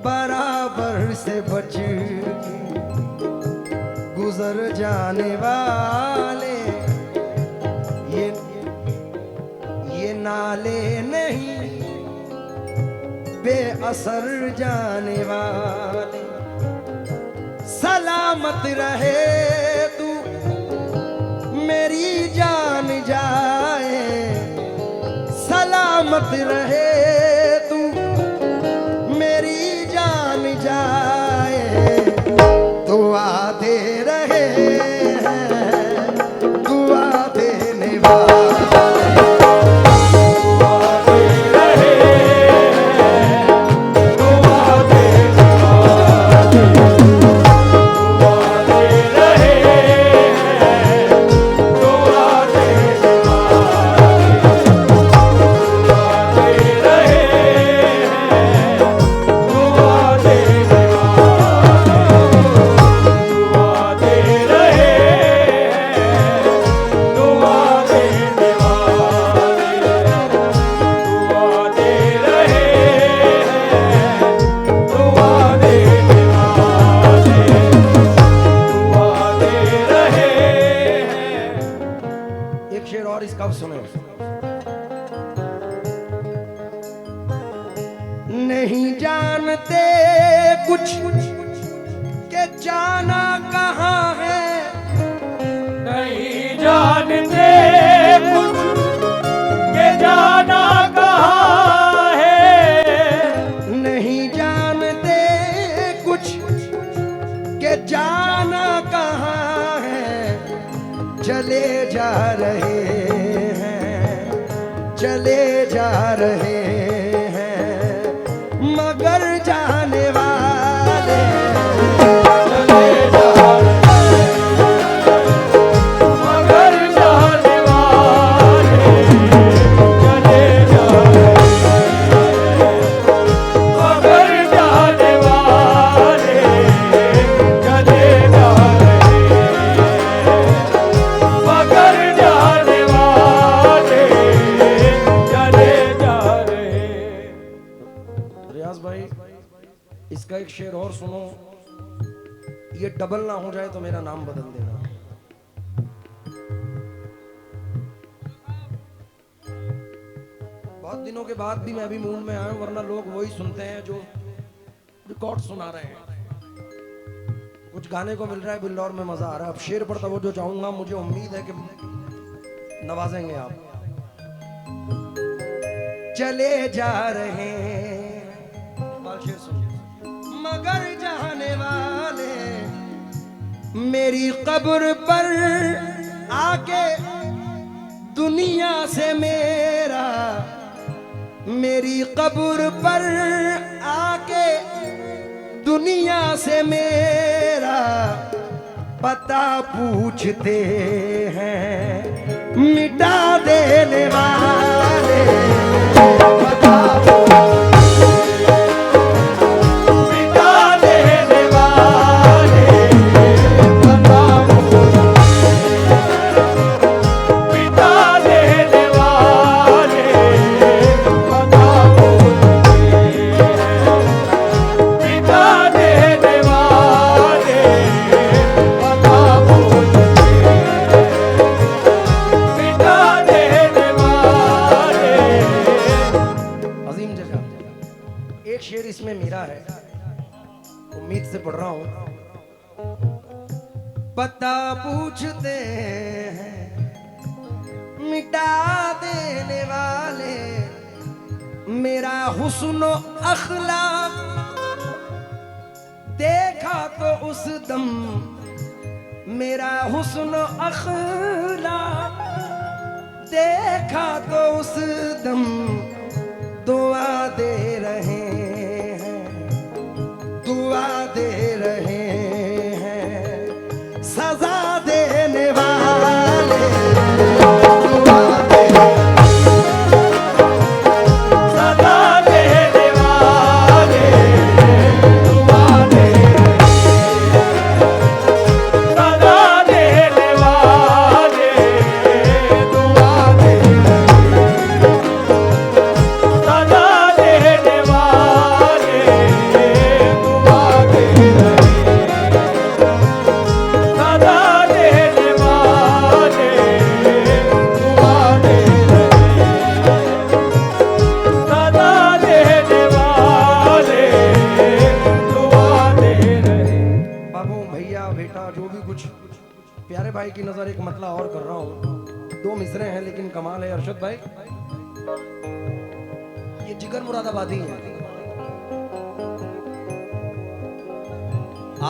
बराबर से बच गुजर जाने वाले ये नाले नहीं बेअसर जाने वाले। सलामत रहे तू मेरी जान जाए, सलामत रहे तू मेरी जान जाए। दुआ दे रहे हैं दुआ देने वाले, नहीं जानते कुछ के जाना कहाँ है, नहीं जानते कुछ के जाना कहाँ है, नहीं जानते कुछ के जाना कहाँ है। चले जा रहे हैं चले जा रहे मगर जाने वाले चले जा रहे मगर जाने वाले, चले जा रहे मगर जाने वाले, चले जा रहे मगर जाने वाले, चले जा रहे। रियाज भाई इसका एक शेर और सुनो, ये डबल ना हो जाए तो मेरा नाम बदल देना। बहुत दिनों के बाद भी मैं भी मूड में आया हूं, वरना लोग वही सुनते हैं जो रिकॉर्ड सुना रहे हैं। कुछ गाने को मिल रहा है बिल्लौर में, मजा आ रहा है। अब शेर पर तवज्जो चाहूंगा, मुझे उम्मीद है कि नवाजेंगे आप। चले जा रहे शेर सुन, मगर जाने वाले मेरी कब्र पर आके दुनिया से मेरा, मेरी कब्र पर आके दुनिया से मेरा पता पूछते हैं मिटा देने वाले। पता शेर इसमें मेरा है, उम्मीद से पढ़ रहा हूं। पता पूछते हैं मिटा देने वाले, मेरा हुस्न अखलाक देखा तो उस दम, मेरा हुस्न अखलाक देखा तो उस दम दुआ दे रहे हैं दुआ दे रहे हैं सजा देने वाले। दुआ दे सदा देने वाले, दुआ दे सदा देने वाले, दुआ दे सदा देने वाले। भाई की नजर एक मतला और कर रहा हूँ। दो मिसरे हैं लेकिन कमाल है अरशद भाई, ये जिगर मुरादाबादी है।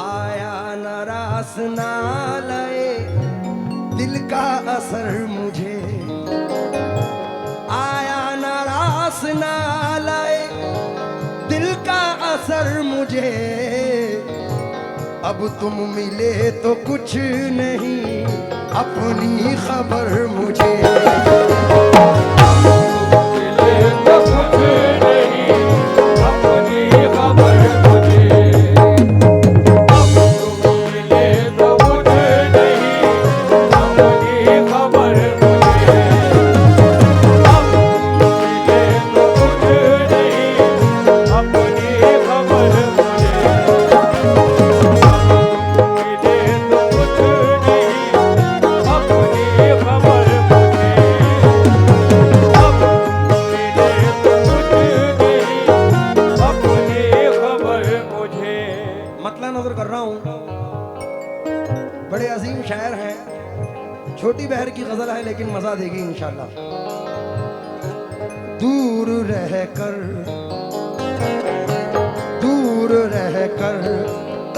आया नारास ना लाए दिल का असर मुझे, आया नारास ना लाए दिल का असर मुझे, अब तुम मिले तो कुछ नहीं अपनी खबर मुझे, मिले तो कुछ नहीं अपनी खबर मुझे, अब तुम मिले तो कुछ नहीं अपनी खबर मुझे, अब मिले तो कुछ नहीं अपनी खबर मुझे, मिले तो कुछ नहीं अपनी खबर मुझे, अब मिले तो कुछ नहीं अपनी खबर मुझे। मतला नजर कर रहा हूँ। बड़े अजीम शायर हैं, छोटी बहर की गजल है लेकिन मजा देगी इंशाल्लाह। दूर रहकर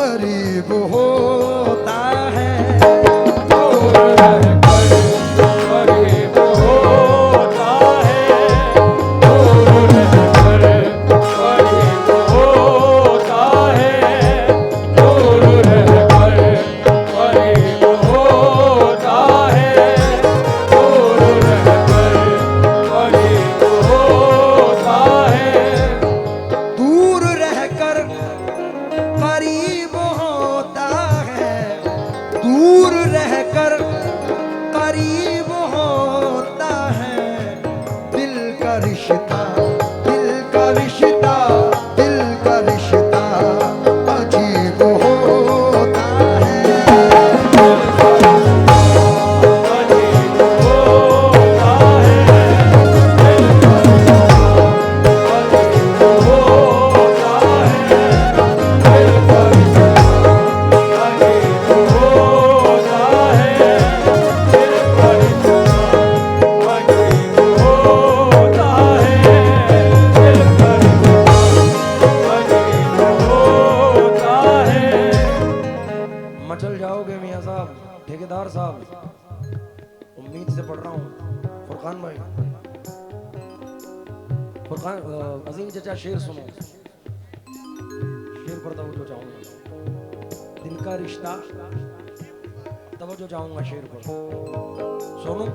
करीब होता है, दूर रहकर करीब होता है, दूर रहकर करीब होता है, दूर रहकर करीब होता है, दूर रहकर करीब होता है, दूर रहकर करीब होता है, दूर रहकर करीब होता है, दिल का रिश्ता, दिल का रिश्ता, दिल का रिश्ता अजीब होता है। करीब होता है, दिल का करीब होता है, दिल का करीब होता है, दिल का करीब होता है, दिल का करीब होता है। मचल जाओगे मियाँ साहब, ठेकेदार साहब, उम्मीद से पढ़ रहा हूँ। फुरकान भाई, फुरकान अजीम चचा शेर सुनो, शेर पर तवज्जो चाहूंगा। दिल का रिश्ता, तवज्जो चाहूंगा शेर पर, सुनो।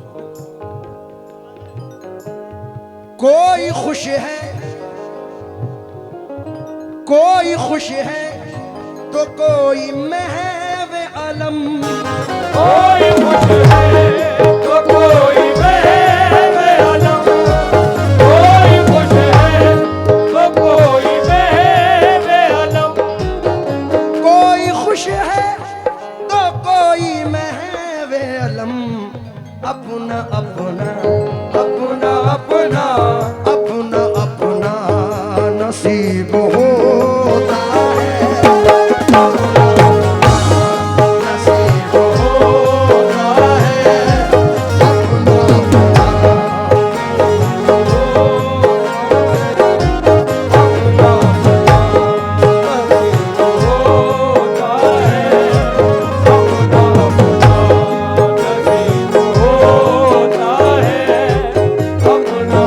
कोई खुश है, कोई खुश है तो कोई महव अलम, कोई खुश है तो कोई महव अलम, कोई खुश है तो कोई महव अलम, कोई खुश है तो कोई महव अलम, अपना अपना अपना अपना अपना अपना नसीब होता है, नसीब होता है, अपना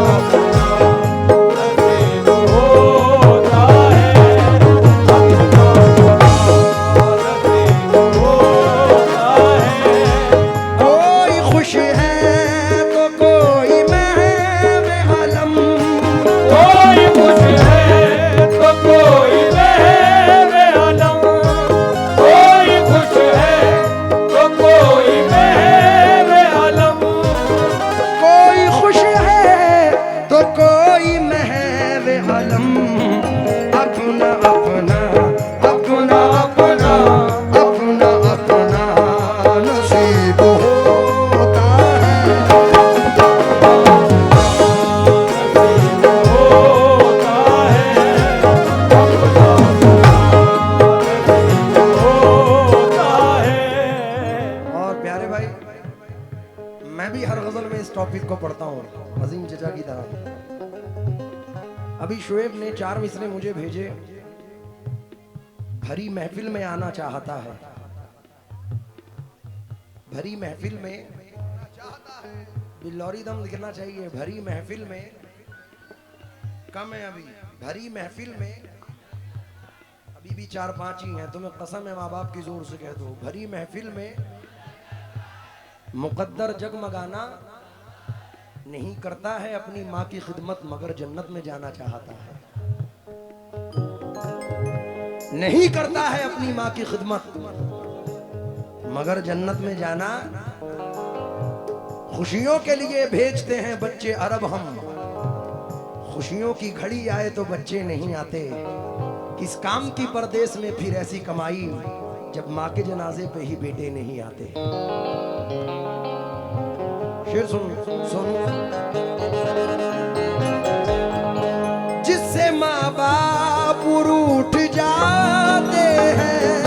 कोई खुश है तो कोई महव अलम, कोई खुश है तो कोई महव अलम, कोई खुश है तो कोई महव अलम, कोई खुश है तो कोई महव अलम, अपना अपना अपना अपना अपना अपना नसीब होता है, होता है। और प्यारे भाई अभी शोएब ने 4 मिसरे मुझे भेजे। भरी महफिल में आना चाहता है, भरी महफिल में बिल्लौरी दम दिखना चाहिए। भरी महफिल में कम है अभी, भरी महफिल में अभी भी 4-5 ही हैं। तुम्हें कसम है माँ बाप की जोर से कह दो, भरी महफिल में मुकद्दर जगमगाना नहीं करता है अपनी माँ की खिदमत, मगर जन्नत में जाना चाहता है। नहीं करता है अपनी माँ की खिदमत, मगर जन्नत में जाना। खुशियों के लिए भेजते हैं बच्चे अरब हम, खुशियों की घड़ी आए तो बच्चे नहीं आते। किस काम की परदेश में फिर ऐसी कमाई, जब माँ के जनाजे पे ही बेटे नहीं आते। शेर सुन सुन। जिससे माँ बाप रूठ जाते हैं,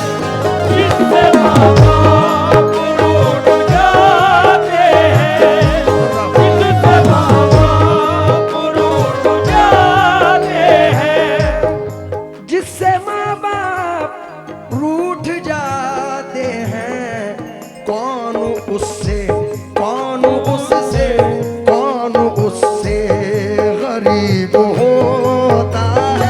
जिससे माँ बाप रूठ जाते हैं, जिससे माँ बाप रूठ जाते हैं, जिससे माँ बाप रूठ जाते हैं, कौन उससे कौन उससे कौन उससे गरीब होता है।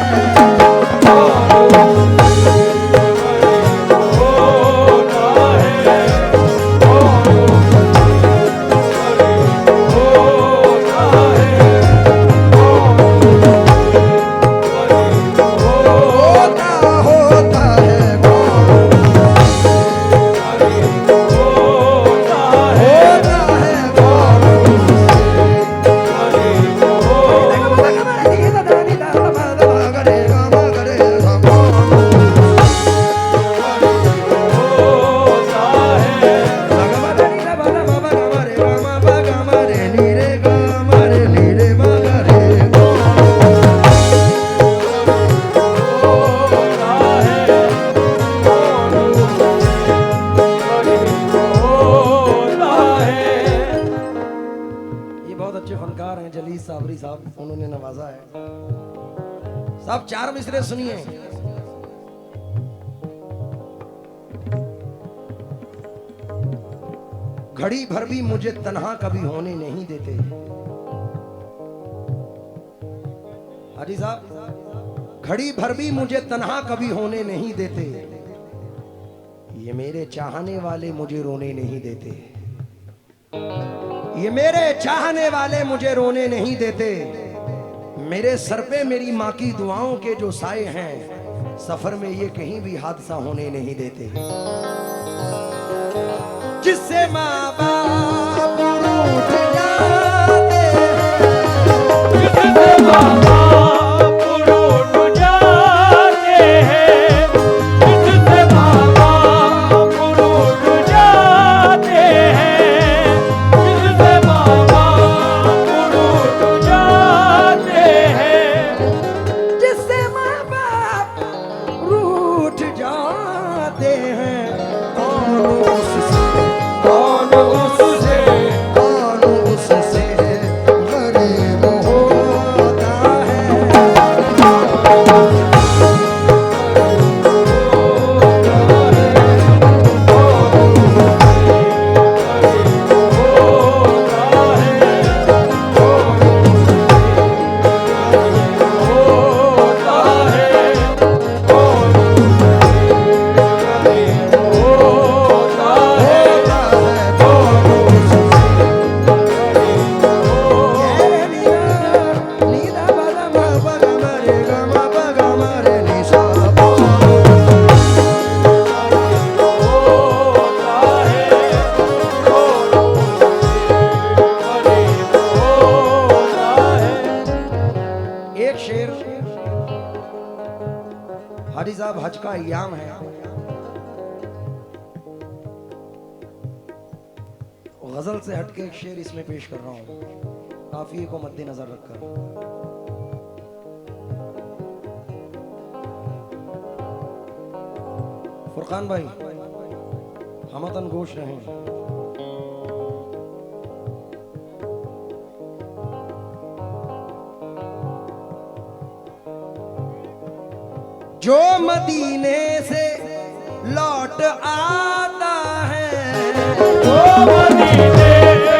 उन्होंने नवाजा है साहब। 4 मिसरे सुनिए। घड़ी भर भी मुझे तन्हा कभी होने नहीं देते। हाजी साहब, घड़ी भर भी मुझे तन्हा कभी होने नहीं देते। ये मेरे चाहने वाले मुझे रोने नहीं देते। ये मेरे चाहने वाले मुझे रोने नहीं देते। मेरे सर पे मेरी माँ की दुआओं के जो साए हैं, सफर में ये कहीं भी हादसा होने नहीं देते। जिससे माँ बाप रूठ जाते हैं, जिससे माँ बाप रूठ जाते हैं, जिससे माँ बाप रूठ जाते हैं, जिससे माँ बाप रूठ जाते हैं, जिससे माँ बाप रूठ जाते हैं, कौन उससे कौन उससे कौन उससे गरीब होता है। एक शेर हाजी साहब, हज का अय्याम है, गजल से हटके एक शेर इसमें पेश कर रहा हूं, काफिये को मद्देनजर रखकर। फुरकान भाई हमतन गोश रहें। जो मदीने से लौट आता है, जो मदीने से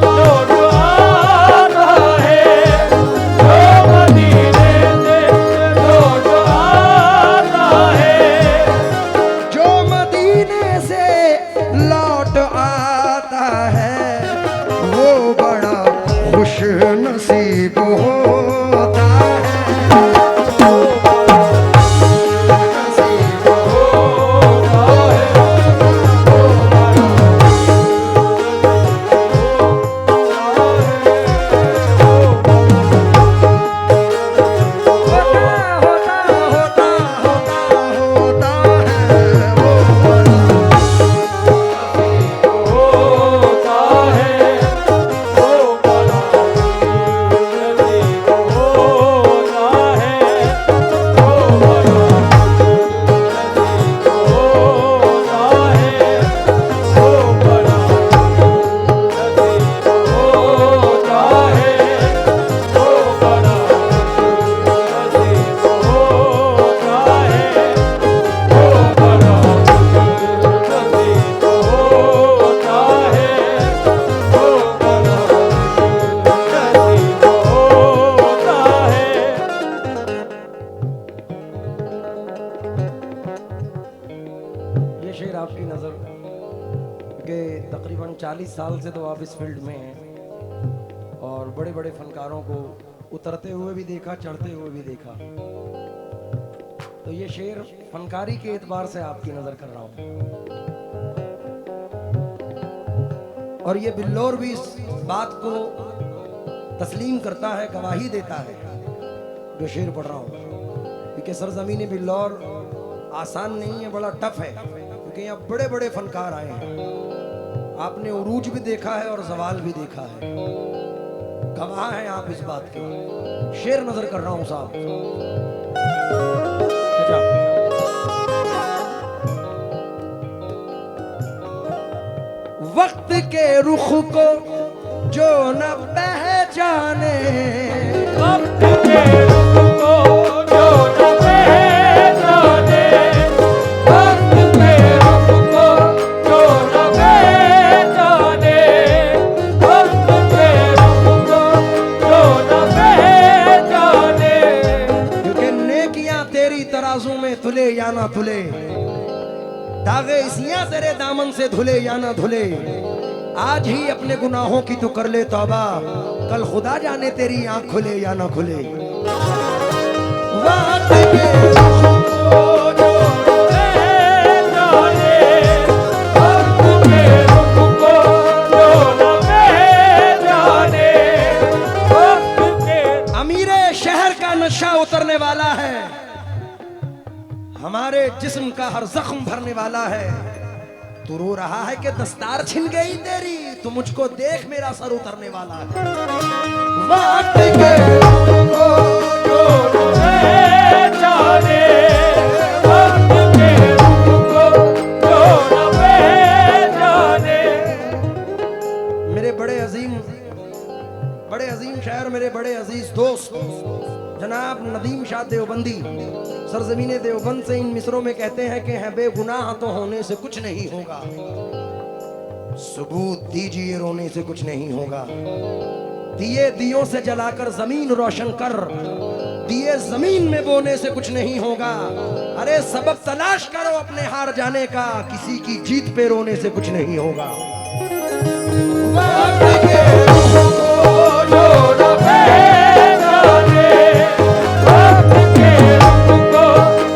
लौट आता है, जो मदीने से लौट आता है, जो मदीने से लौट आता है, वो बड़ा खुश नसीब होता है। शेर आपकी नज़र के तकरीबन 40 साल से तो आप इस फील्ड में हैं और बड़े बड़े फनकारों को उतरते हुए भी देखा, चढ़ते हुए भी देखा। तो ये शेर फनकारी के एतबार से आपकी नज़र कर रहा हूँ और ये बिल्लौर भी इस बात को तस्लीम करता है, गवाही देता है जो शेर पढ़ रहा हूँ, क्योंकि सरजमीन बिल्लौर आसान नहीं है, बड़ा टफ है, क्योंकि यहाँ बड़े बड़े फनकार आए हैं। आपने उरूज भी देखा है और जवाल भी देखा है, गवाह हैं आप इस बात के। शेर नजर कर रहा हूं साहब। वक्त के रुख को जो न पहचाने, वक्त के रुख को जो न पहचाने, वक्त के रुख को जो न पहचाने, वक्त के रुख को जो न पहचाने। क्योंकि नेकियां तेरी तराजू में तुले या ना तुले, दागे इसियां तेरे दामन से धुले या ना धुले। आज ही अपने गुनाहों की तू कर ले तौबा, कल खुदा जाने तेरी आंख खुले या ना खुले। वक्त के रुख को जो पहचाने, वक्त के रुख को जो न पहचाने, वक्त के। अमीरे शहर का नशा उतरने वाला है, हमारे जिस्म का हर जख्म भरने वाला है। तू रो रहा है कि दस्तार छिन गई तेरी, तू मुझको देख मेरा सर उतरने वाला है। वक्त के रुख को जो पहचाने, वक्त के रुख को जो न पहचाने। मेरे बड़े अजीम शायर, मेरे बड़े अजीज दोस्त जनाब नदीम शाह देवबंदी सरजमीने देवबंद से इन मिसरों में कहते हैं कि हैं बेगुनाह तो होने से कुछ नहीं होगा, सबूत दीजिए रोने से कुछ नहीं होगा। दिए दियों से जलाकर जमीन रोशन कर, दिए जमीन में बोने से कुछ नहीं होगा। अरे सबब तलाश करो अपने हार जाने का, किसी की जीत पे रोने से कुछ नहीं होगा। वक्त के रुख को जो न पहचाने, वक्त के रुख को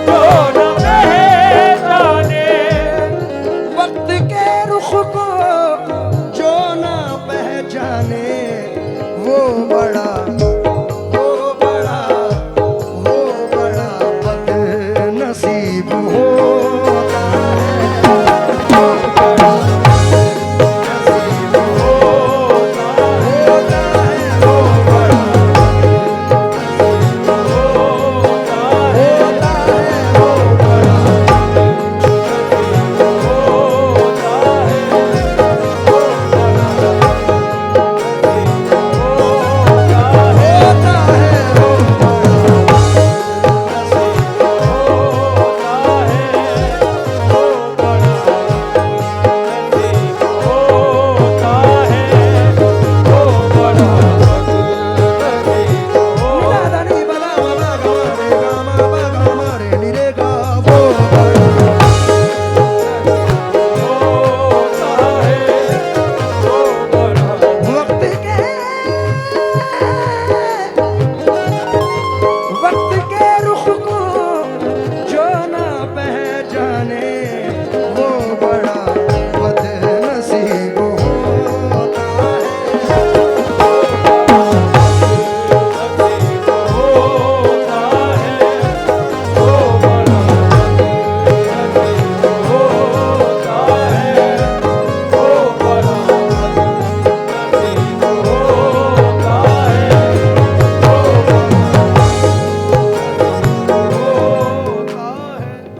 जो न पहचाने, वक्त के रुख को जो ना पहचाने, वो बड़ा बदनसीब होता है, नसीब होता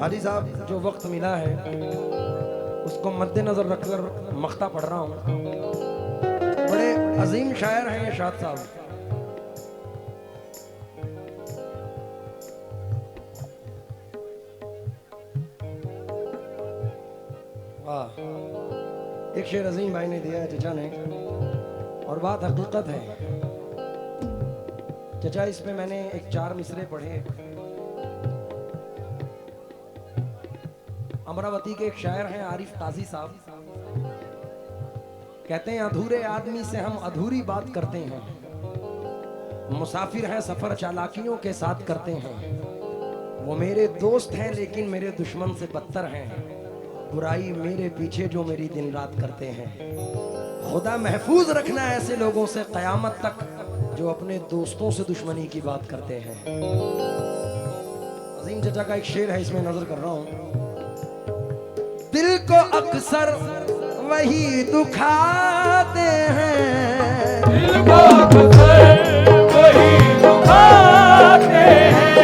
हाजी साहब जो वक्त मिला है उसको मद्देनजर रखकर मख्ता पढ़ रहा हूँ। बड़े अजीम शायर हैं ये शाद साहब। वाह, एक शेर अजीम भाई ने दिया है चचा ने, और बात हकीकत है चचा। इस पे मैंने एक 4 मिसरे पढ़े। अमरावती के एक शायर हैं आरिफ ताजी साहब, कहते हैं अधूरे आदमी से हम अधूरी बात करते हैं, मुसाफिर हैं सफर चालाकियों के साथ करते हैं, वो मेरे दोस्त हैं लेकिन मेरे दुश्मन से बदतर हैं, बुराई मेरे पीछे जो मेरी दिन रात करते हैं। खुदा महफूज रखना ऐसे लोगों से कयामत तक जो अपने दोस्तों से दुश्मनी की बात करते हैं। अजीम चचा का एक शेर है, इसमें नजर कर रहा हूं। दिल को अक्सर वही दुखाते हैं, दिल को अक्सर वही दुखाते हैं,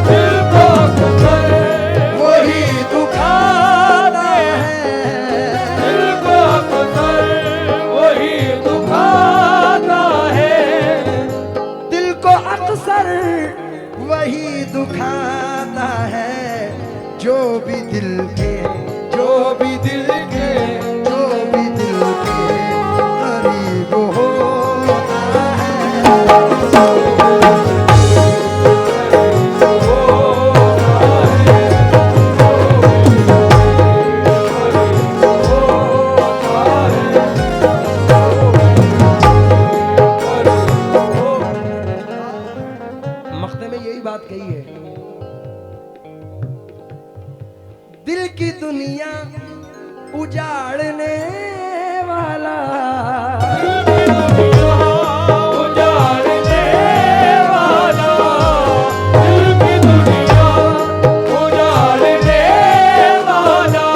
दिल को अक्सर वही दुखाते हैं, दिल को अक्सर वही दुखाता है, दिल को अक्सर वही दुखाता है, जो भी दिल के जो भी दिल के जो भी दिल के करीब होता है। मख्ते में यही बात कही है, दिल की दुनिया उजाड़ने वाला, उजाड़ने वाला, दिल की दुनिया उजाड़ने वाला,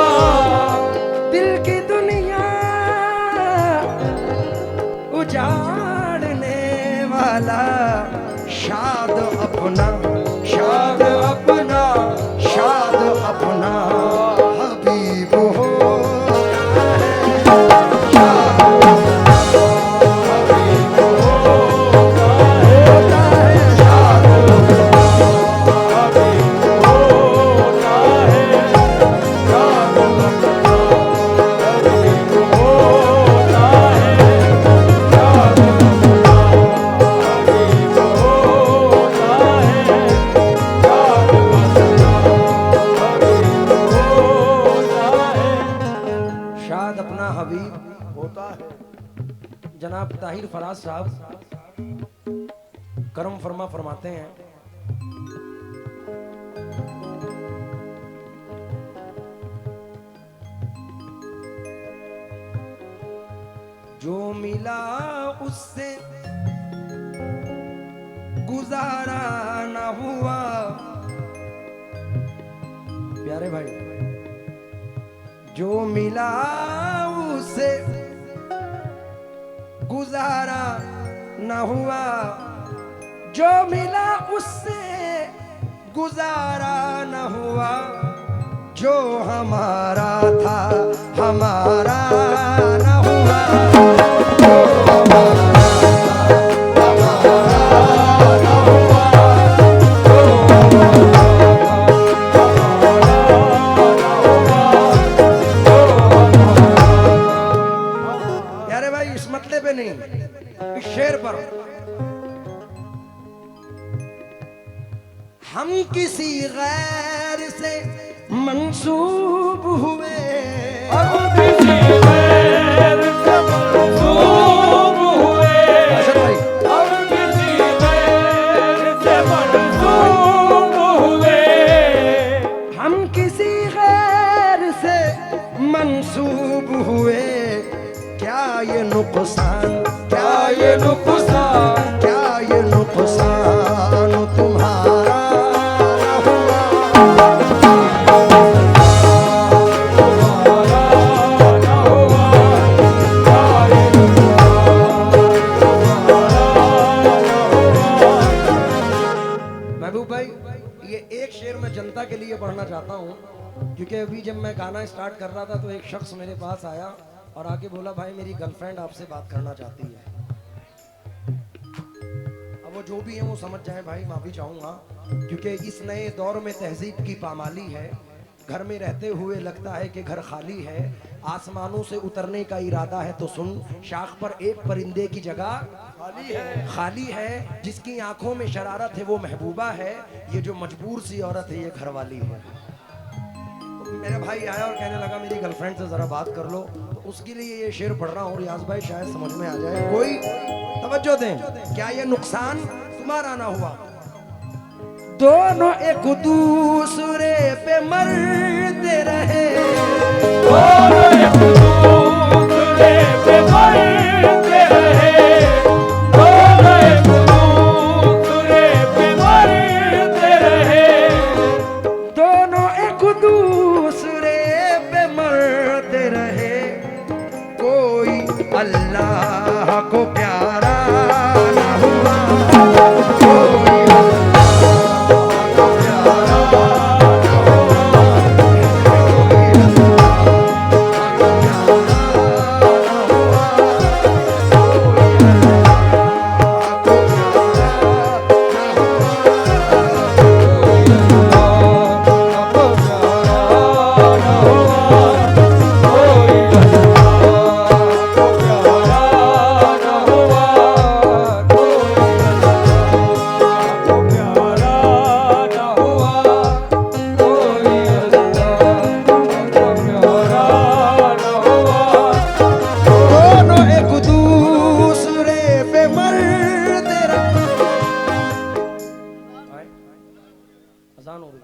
दिल की दुनिया उजाड़ने वाला, शाद अपना शाद अपना शाद अपना हबीब होता है, शाद अपना हबीब होता है, शाद अपना हबीब होता है, शाद अपना हबीब होता है, शाद अपना हबीब होता है, शाद शाद अपना हबीब होता है। जनाब ताहिर फराज साहब करम फरमा फरमाते हैं, जो मिला उससे गुजारा ना हुआ। प्यारे भाई, जो मिला उसे गुजारा न हुआ, जो मिला उससे गुजारा न हुआ, जो हमारा था हमारा न हुआ, जो हमारा था हमारा न हुआ, जो यारे भाई इस मतले पे नहीं, इस शेर पर। हम किसी गैर से मंसूब हुए, हम किसी गैर से मंसूब हुए, हम किसी गैर से मंसूब हुए, हम किसी गैर से मंसूब हुए, क्या ये नुकसान, क्या ये नुकसान, क्या ये नुकसान तुम्हारा न हुआ, तुम्हारा न हुआ, क्या ये नुकसान तुम्हारा न हुआ। महबूब भाई ये एक शेर में मैं जनता के लिए पढ़ना चाहता हूँ, क्योंकि अभी जब मैं गाना स्टार्ट कर रहा था तो एक शख्स मेरे पास आया और आके बोला, भाई मेरी गर्लफ्रेंड आपसे बात करना चाहती है। अब वो जो भी है वो समझ जाए भाई, माफी चाहूंगा, क्योंकि इस नए दौर में तहजीब की पामाली है। घर में रहते हुए लगता है कि घर खाली है, आसमानों से उतरने का इरादा है तो सुन, शाख पर एक परिंदे की जगह खाली है। जिसकी आंखों में शरारत है वो महबूबा है, ये जो मजबूर सी औरत है ये घर वाली है। तो मेरा भाई आया और कहने लगा मेरी गर्लफ्रेंड से जरा बात कर लो, तो उसके लिए ये शेर पढ़ रहा हूँ। रियाज भाई शायद समझ में आ जाए, कोई तवज्जो दें, क्या ये नुकसान तुम्हारा ना हुआ। दोनों एक दूसरे पे मरते रहे, दोनों एक दूसरे पे मरते रहे, दोनों एक दूसरे पे मरते रहे, दोनों एक दूसरे पे मरते रहे। कोई अल्लाह को प्यारा ना हुआ, कोई अजान हो रही।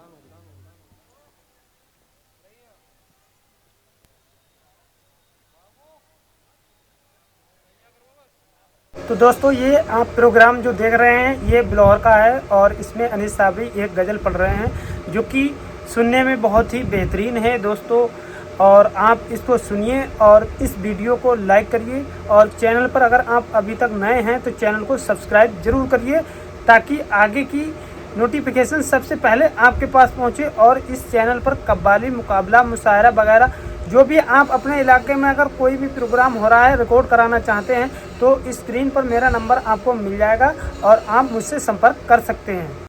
तो दोस्तों ये आप प्रोग्राम जो देख रहे हैं ये बिलौर का है और इसमें अनीस साबरी एक गज़ल पढ़ रहे हैं जो कि सुनने में बहुत ही बेहतरीन है दोस्तों। और आप इसको सुनिए और इस वीडियो को लाइक करिए, और चैनल पर अगर आप अभी तक नए हैं तो चैनल को सब्सक्राइब ज़रूर करिए, ताकि आगे की नोटिफिकेशन सबसे पहले आपके पास पहुंचे। और इस चैनल पर कव्वाली, मुकाबला, मुशायरा वगैरह जो भी आप अपने इलाके में अगर कोई भी प्रोग्राम हो रहा है, रिकॉर्ड कराना चाहते हैं, तो स्क्रीन पर मेरा नंबर आपको मिल जाएगा और आप मुझसे संपर्क कर सकते हैं।